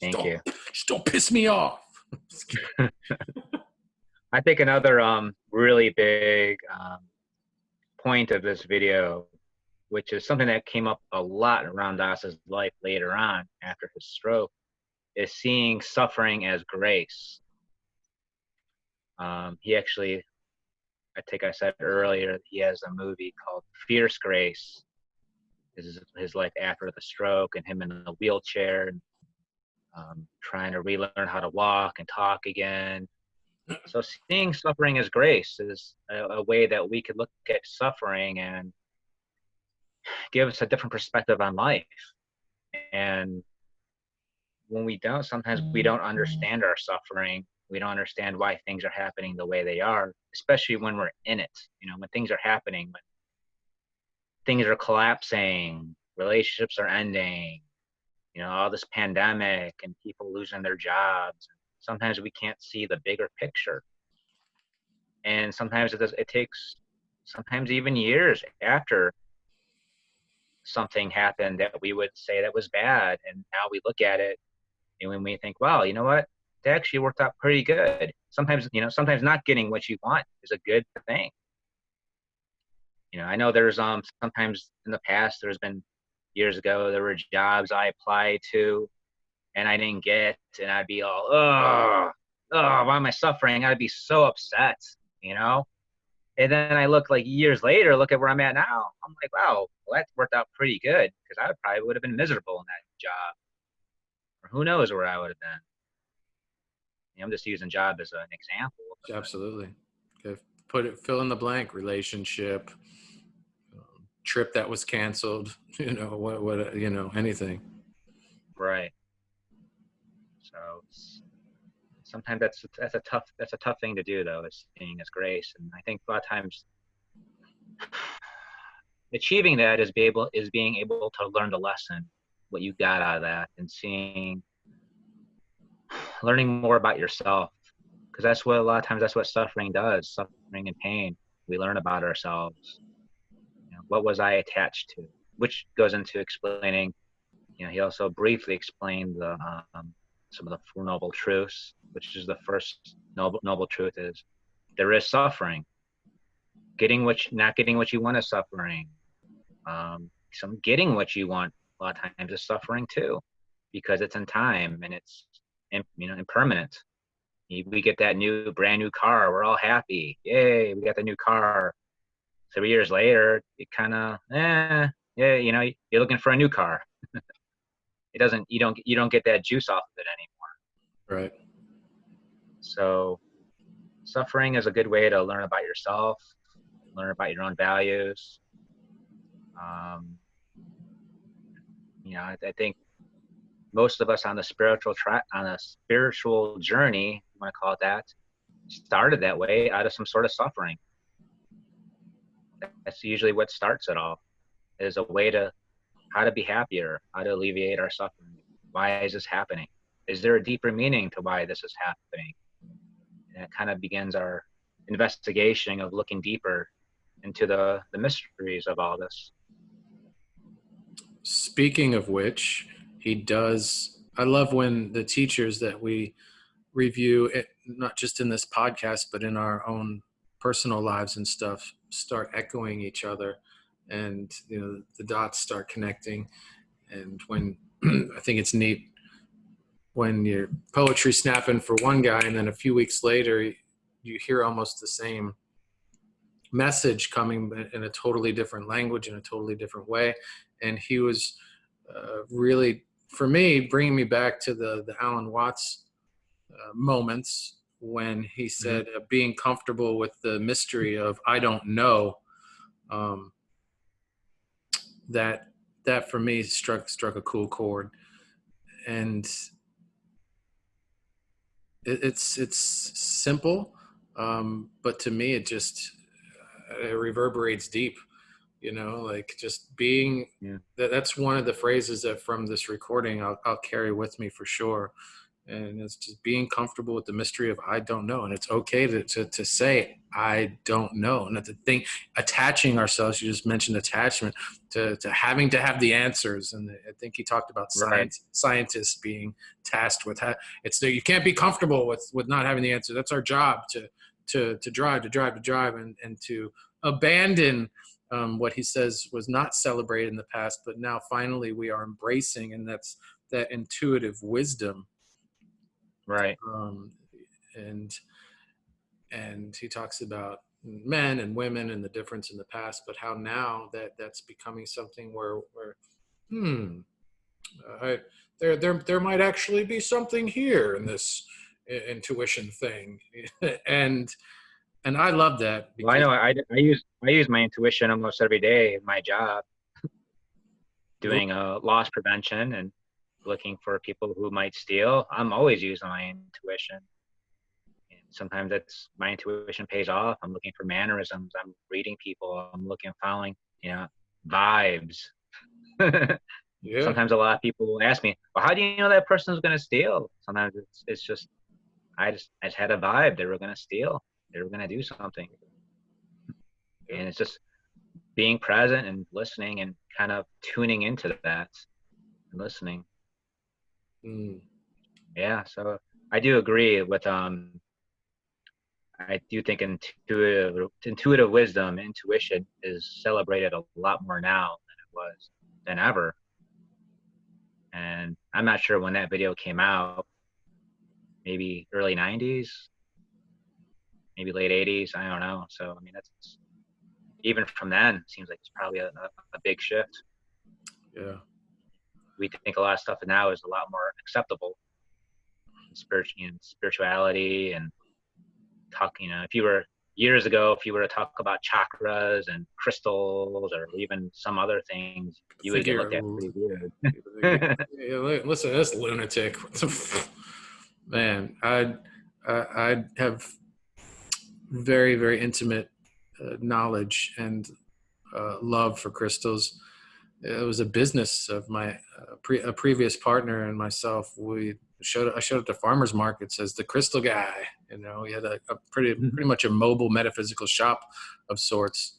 Thank you. Just don't piss me off. I think another really big point of this video, which is something that came up a lot in Ramdass's life later on after his stroke, is seeing suffering as grace. He actually, I think I said earlier, he has a movie called Fierce Grace. This is his life after the stroke and him in a wheelchair, and trying to relearn how to walk and talk again. So seeing suffering as grace is a way that we could look at suffering and give us a different perspective on life. And when we don't, sometimes we don't understand our suffering. We don't understand why things are happening the way they are, especially when we're in it. When things are happening, when things are collapsing, relationships are ending, all this pandemic and people losing their jobs. Sometimes we can't see the bigger picture. And sometimes it takes sometimes even years after something happened that we would say that was bad. And now we look at it and when we think, wow, you know what? That actually worked out pretty good. Sometimes, sometimes not getting what you want is a good thing. I know there's sometimes in the past, there's been years ago, there were jobs I applied to and I didn't get, and I'd be all, why am I suffering? I'd be so upset, And then I look like years later, look at where I'm at now. I'm like, wow, well, that worked out pretty good because I probably would have been miserable in that job. Or who knows where I would have been. I'm just using job as an example. Absolutely. Okay. Fill in the blank, relationship, trip that was canceled, anything. Right. So sometimes that's a tough thing to do, though, is seeing as grace. And I think a lot of times achieving that is being able to learn the lesson, what you got out of that, and learning more about yourself, because that's what a lot of times that's what suffering does. Suffering and pain, we learn about ourselves. What was I attached to? Which goes into explaining. He also briefly explained some of the Four Noble Truths, which is the first noble truth is there is suffering. Not getting what you want is suffering. Some getting what you want a lot of times is suffering too, because it's in time and it's impermanent. We get that brand new car, we're all happy, yay, we got the new car. 3 years later, it kind of, yeah, you know, you're looking for a new car. You don't get that juice off of it anymore. Right. So suffering is a good way to learn about yourself, learn about your own values. Um, you know, I think most of us on the spiritual track, on a spiritual journey, you want to call it that, started that way out of some sort of suffering. That's usually what starts it all, is a way to how to be happier, how to alleviate our suffering. Why is this happening? Is there a deeper meaning to why this is happening? And that kind of begins our investigation of looking deeper into the mysteries of all this. Speaking of which, he does. I love when the teachers that we review, it, not just in this podcast, but in our own personal lives and stuff, start echoing each other, and you know the dots start connecting. And when I think it's neat when your poetry snapping for one guy, and then a few weeks later you hear almost the same message coming in a totally different language, in a totally different way. And he was really, for me, bringing me back to the Alan Watts moments when he said being comfortable with the mystery of I don't know. Um, that for me struck a cool chord, and it's simple, but to me it just it reverberates deep. You know, like just being that's one of the phrases that from this recording I'll carry with me for sure. And it's just being comfortable with the mystery of I don't know. And it's okay to say I don't know. And to think attaching ourselves, you just mentioned attachment, to having to have the answers. And I think he talked about scientists being tasked with it's that you can't be comfortable with not having the answer. That's our job, to drive and to abandon what he says was not celebrated in the past, but now finally we are embracing, and that's that intuitive wisdom. Right. And he talks about men and women and the difference in the past, but how now that's becoming something where there might actually be something here in this intuition thing. and I love that Well, I because know I use my intuition almost every day in my job, doing loss prevention and looking for people who might steal. I'm always using my intuition. And sometimes that's my intuition pays off. I'm looking for mannerisms. I'm reading people. I'm following, vibes. yeah. Sometimes a lot of people will ask me, well, how do you know that person's going to steal? Sometimes it's just, I just had a vibe. They were going to steal. They were going to do something. Yeah. And it's just being present and listening and kind of tuning into that and listening. Yeah. So I do agree with, I do think intuitive wisdom, intuition is celebrated a lot more now than ever. And I'm not sure when that video came out, maybe early 90s, maybe late 80s. I don't know. So, I mean, that's even from then, it seems like it's probably a big shift. Yeah. We think a lot of stuff now is a lot more acceptable in spirituality and talk, if you were years ago, if you were to talk about chakras and crystals or even some other things, you would get looked at pretty weird. Listen to this lunatic. Man, I have very, very intimate knowledge and love for crystals. It was a business of my a previous partner and myself. I showed up to farmers markets as the crystal guy. We had a pretty much a mobile metaphysical shop of sorts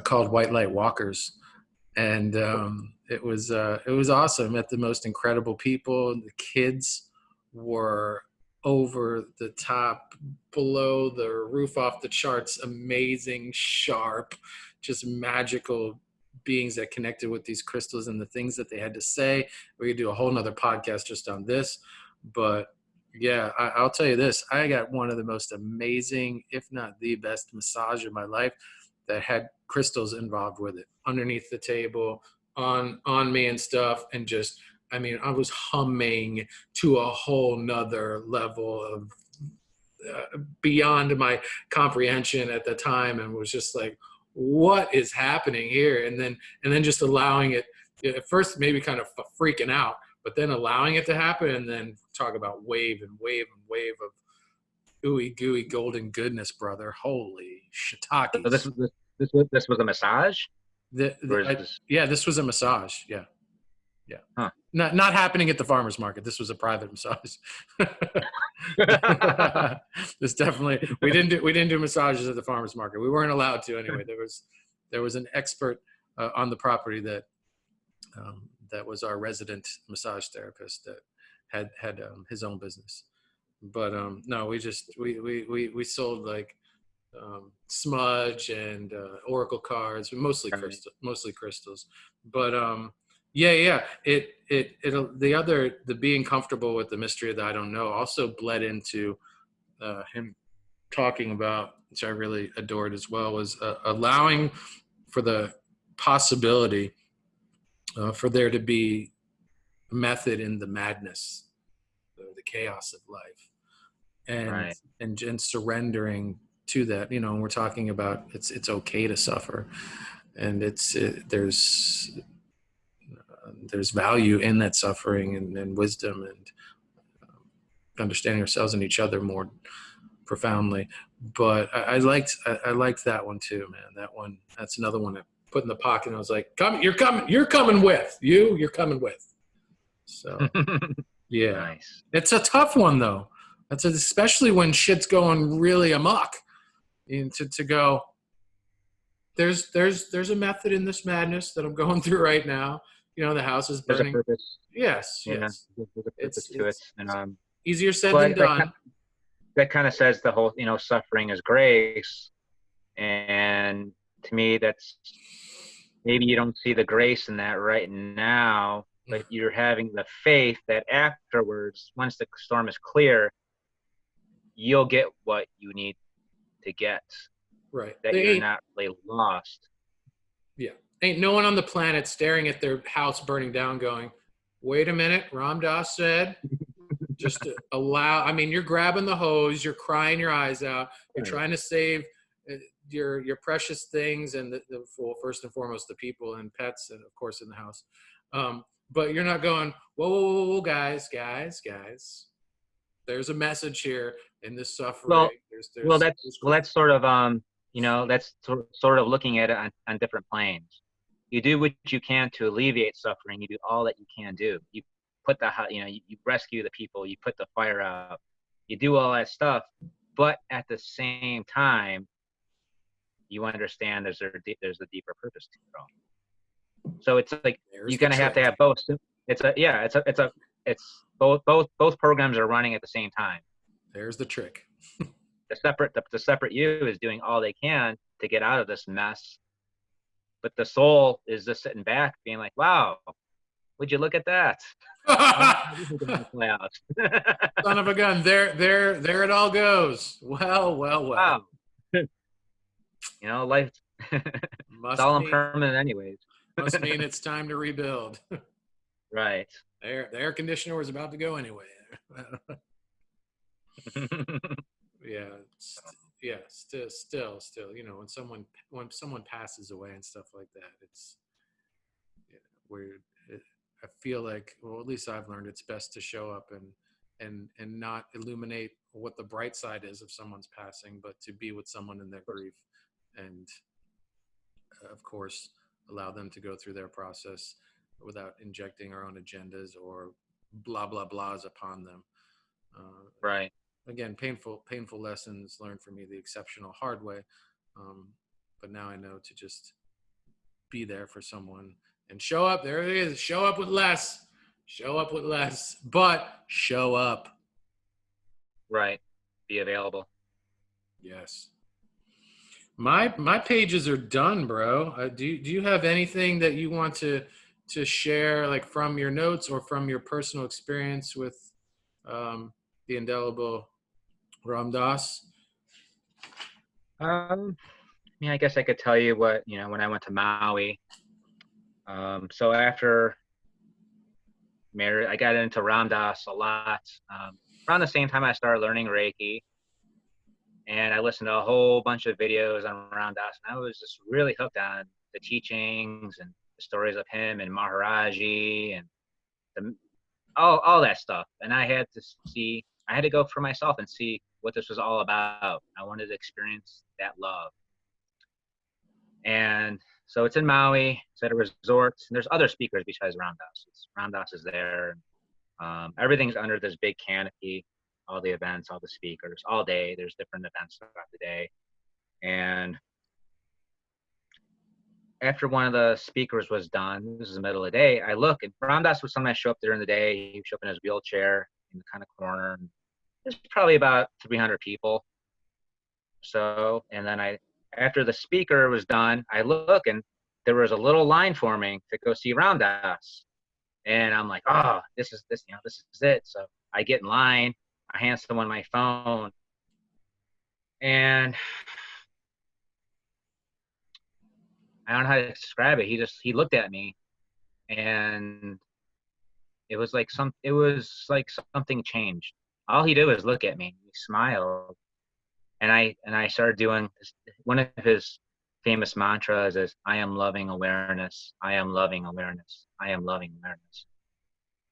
called White Light Walkers, and it was awesome. Met the most incredible people. The kids were over the top, below the roof, off the charts, amazing, sharp, just magical beings that connected with these crystals and the things that they had to say. We could do a whole nother podcast just on this, but yeah, I'll tell you this. I got one of the most amazing, if not the best massage of my life that had crystals involved with it underneath the table, on me and stuff. And just, I mean, I was humming to a whole nother level of beyond my comprehension at the time, and was just like, what is happening here? And then just allowing it, at first maybe kind of freaking out, but then allowing it to happen, and then talk about wave and wave and wave of ooey gooey golden goodness, brother. Holy So this shiitakes. was this was a massage, or is this? Yeah, this was a massage. Yeah. Yeah. Huh. Not happening at the farmer's market. This was a private massage. This definitely, we didn't do massages at the farmer's market. We weren't allowed to anyway. There was an expert on the property that was our resident massage therapist that had his own business. But no, we sold like smudge and oracle cards, mostly crystals. But yeah, the being comfortable with the mystery of the I don't know also bled into him talking about, which I really adored as well, was allowing for the possibility for there to be method in the madness, the chaos of life, and Right. and surrendering to that. You know, and we're talking about it's okay to suffer, and there's value in that suffering, and wisdom, and understanding ourselves and each other more profoundly. But I liked that one too, man. That's another one I put in the pocket, and I was like, you're coming with. So yeah. Nice. It's a tough one though. Especially when shit's going really amok. And to go, there's a method in this madness that I'm going through right now. You know, the house is There's a burning. purpose. Yes, Yeah, yes. there's a purpose to it, and Easier said well, than done. that kind of says the whole, suffering is grace, and to me, that's maybe you don't see the grace in that right now, but you're having the faith that afterwards, once the storm is clear, you'll get what you need to get. Right. That you're not really lost. Yeah. Ain't no one on the planet staring at their house burning down going, wait a minute, Ramdass said, just to allow, I mean, you're grabbing the hose, you're crying your eyes out, you're trying to save your precious things, and well, first and foremost, the people and pets, and of course in the house. But you're not going, whoa, guys. There's a message here in this suffering. That's sort of that's sort of looking at it on different planes. You do what you can to alleviate suffering. You do all that you can do. You put you rescue the people. You put the fire out. You do all that stuff, but at the same time, you understand there's a deeper purpose to it all. So it's like you're gonna have to have both. It's both programs are running at the same time. There's the trick. The separate you is doing all they can to get out of this mess, but the soul is just sitting back, being like, "Wow, would you look at that?" Son of a gun! There it all goes. Well. Wow. Life. It's all impermanent, anyways. Must mean it's time to rebuild. Right. The air conditioner was about to go anyway. Yeah. Still, when someone passes away and stuff like that, it's weird. I feel like, well, at least I've learned it's best to show up and not illuminate what the bright side is of someone's passing, but to be with someone in their grief, and of course allow them to go through their process without injecting our own agendas or blah blah blahs upon them. Right. Again, painful lessons learned for me the exceptional hard way, but now I know to just be there for someone and show up. There it is. Show up with less, but show up. Right. Be available. Yes. My pages are done, bro. Do you have anything that you want to share, like from your notes or from your personal experience with the indelible Ramdass? mean, I guess I could tell you what, when I went to Maui. So after married, I got into ramdass a lot. Around the same time I started learning Reiki, and I listened to a whole bunch of videos on ramdass, and I was just really hooked on the teachings and the stories of him and Maharaji and the, all that stuff. And I had to go for myself and see what this was all about. I wanted to experience that love. And so it's in Maui, it's at a resort, and there's other speakers besides ramdass. Ramdass is there. Everything's under this big canopy, all the events, all the speakers, all day. There's different events throughout the day. And after one of the speakers was done, this is the middle of the day, I look, and ramdass would sometimes show up during the day. He would show up in his wheelchair in the kind of corner. And there's probably about 300 people. So, and then after the speaker was done, I look, and there was a little line forming to go see ramdass. And I'm like, oh, this is it. So I get in line, I hand someone my phone, and I don't know how to describe it. He looked at me, and it was like something changed. All he did was look at me. He smiled, and I started doing one of his famous mantras is, I am loving awareness. I am loving awareness. I am loving awareness.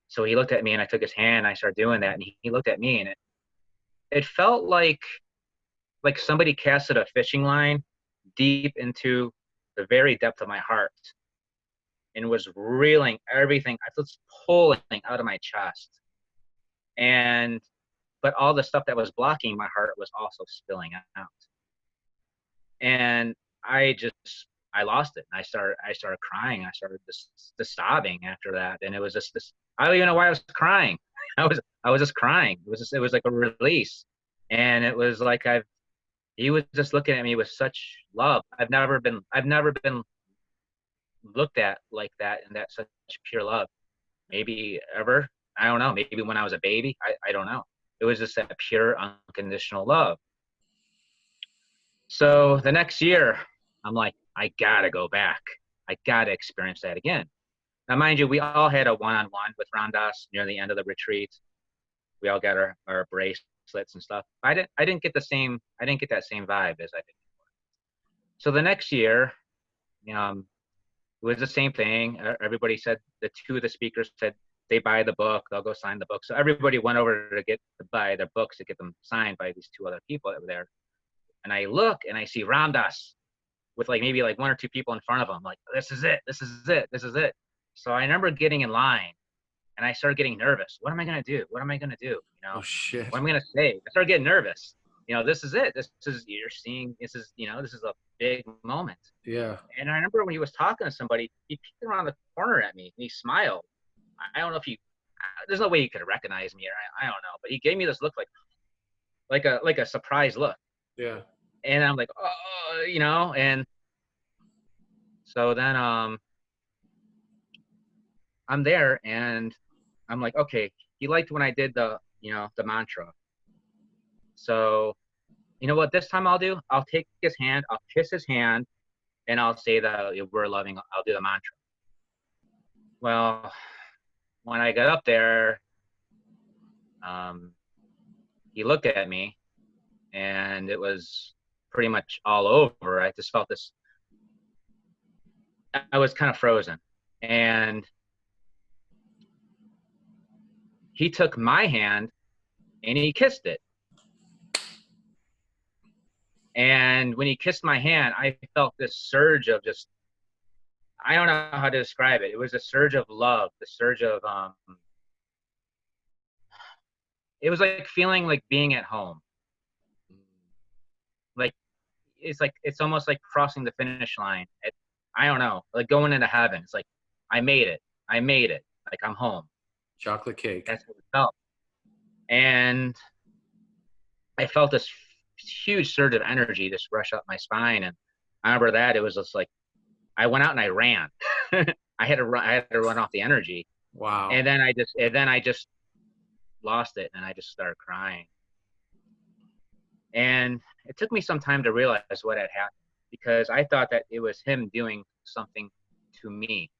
So he looked at me, and I took his hand, and I started doing that, and he looked at me, and it felt like somebody casted a fishing line deep into the very depth of my heart and was reeling everything. I was pulling out of my chest. But all the stuff that was blocking my heart was also spilling out. And I lost it. I started crying. I started just sobbing after that. And it was just this, I don't even know why I was crying. I was just crying. It was like a release. And it was like he was just looking at me with such love. I've never been looked at like that, and that such pure love. Maybe ever. I don't know. Maybe when I was a baby. I don't know. It was just that pure unconditional love. So the next year, I'm like, I gotta go back. I gotta experience that again. Now, mind you, we all had a one-on-one with ramdass near the end of the retreat. We all got our bracelets and stuff. I didn't get that same vibe as I did before. So the next year, it was the same thing. Everybody said, the two of the speakers said they buy the book, they'll go sign the book. So everybody went over to buy their books to get them signed by these two other people that were there. And I look, and I see ramdass with maybe one or two people in front of him. Like, this is it, this is it, this is it. So I remember getting in line, and I started getting nervous. What am I gonna do? What am I gonna do? Oh shit! What am I gonna say? I started getting nervous. This is it. This is a big moment. Yeah. And I remember when he was talking to somebody, he peeked around the corner at me, and he smiled. I don't know if there's no way he could recognize me, or I don't know, but he gave me this look like a surprise look. Yeah. And I'm like, oh, and so then I'm there, and I'm like, okay, he liked when I did the mantra. So, you know what, this time I'll take his hand, I'll kiss his hand, and I'll say that I'll do the mantra. Well, when I got up there, he looked at me, and it was pretty much all over. I just felt this, I was kind of frozen. And he took my hand, and he kissed it. And when he kissed my hand, I felt this surge of just, I don't know how to describe it. It was a surge of love, the surge of, it was like feeling like being at home. It's almost like crossing the finish line. I don't know, like going into heaven. It's like, I made it. Like, I'm home. Chocolate cake. That's what it felt. And I felt this huge surge of energy just rush up my spine. And I remember that it was just like, I went out and I ran. I had to run off the energy. Wow. And then I just lost it, and I just started crying. And it took me some time to realize what had happened. because I thought that it was him doing something to me.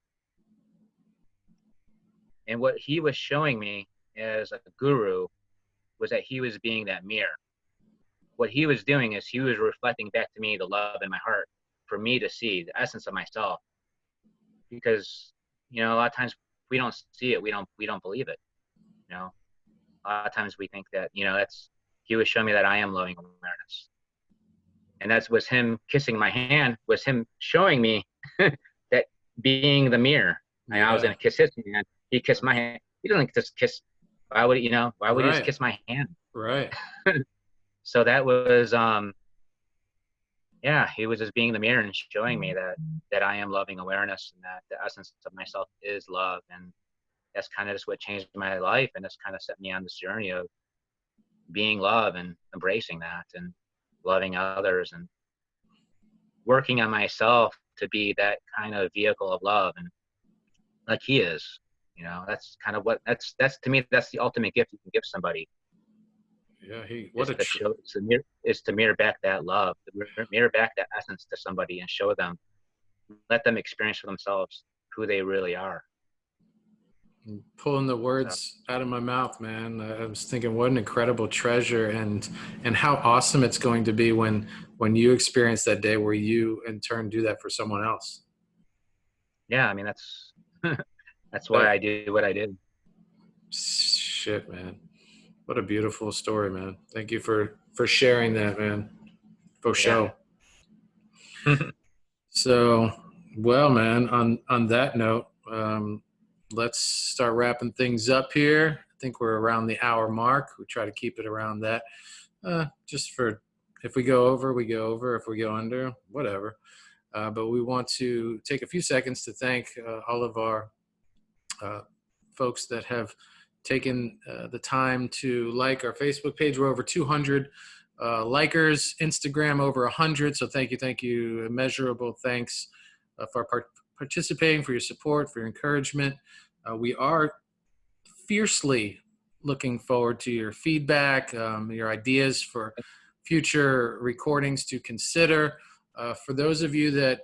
And what he was showing me as a guru was that he was being that mirror. What he was doing is he was reflecting back to me the love in my heart for me to see the essence of myself. Because, you know, a lot of times we don't see it, we don't believe it. You know, a lot of times we think that, you know, he was showing me that I am loving awareness. And that was him kissing my hand, was him showing me that being the mirror. And I was gonna kiss his hand. He kissed my hand. He doesn't just kiss. Why would he just kiss my hand? Right. So that was yeah, he was just being the mirror and showing me that I am loving awareness, and that the essence of myself is love. And that's kind of just what changed my life, and it's kind of set me on this journey of being love and embracing that and loving others and working on myself to be that kind of vehicle of love, and like he is. You know, that's kind of what that's to me, that's the ultimate gift you can give somebody. Yeah, Is to mirror back that love, to mirror back that essence to somebody and show them, let them experience for themselves who they really are. Pulling the words out of my mouth, man. I was thinking, what an incredible treasure, and how awesome it's going to be when you experience that day where you in turn do that for someone else. Yeah, I mean, that's that's why I do what I did. Shit, man. What a beautiful story, man. Thank you for sharing that, man. For sure. So, well, man, on that note, let's start wrapping things up here. I think we're around the hour mark. We try to keep it around that. Just for, if we go over, we go over. If we go under, whatever. But we want to take a few seconds to thank all of our folks that have taken the time to like our Facebook page. We're over 200 likers, Instagram over 100. So thank you. Immeasurable thanks for participating, for your support, for your encouragement. We are fiercely looking forward to your feedback, your ideas for future recordings to consider. For those of you that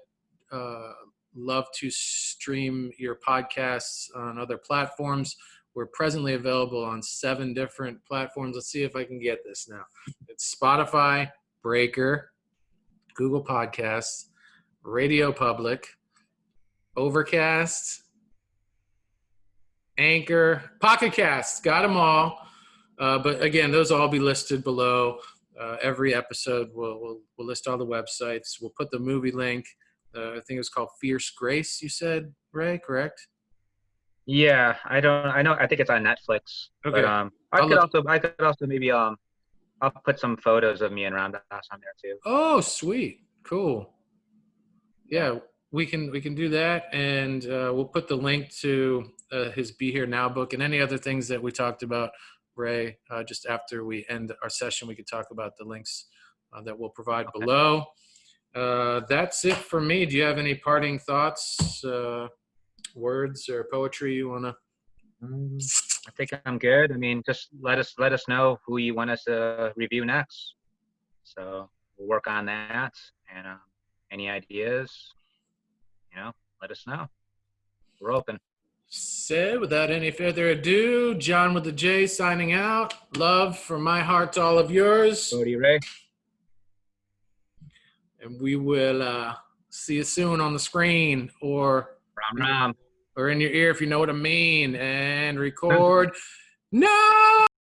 love to stream your podcasts on other platforms, we're presently available on 7 different platforms. Let's see if I can get this now. It's Spotify, Breaker, Google Podcasts, Radio Public, Overcast, Anchor, Pocket Cast. Got them all. But again, those will all be listed below. Every episode, we'll list all the websites. We'll put the movie link. I think it was called Fierce Grace, you said, Ray, correct? Yeah, I think it's on Netflix. Okay. But I could also maybe I'll put some photos of me and Ramdass on there too. Oh, sweet. Cool. Yeah, we can do that, and we'll put the link to his Be Here Now book and any other things that we talked about, Ray. Just after we end our session, we could talk about the links that we'll provide below. That's it for me. Do you have any parting thoughts, words, or poetry you want to? I think I'm good. I mean, just let us know who you want us to review next. So we'll work on that, and any ideas, you know, let us know. We're open. So without any further ado, John with the J signing out. Love from my heart to all of yours. Bodhi Ray. And we will see you soon on the screen or Ram Ram. or in your ear if you know what I mean. And record. No!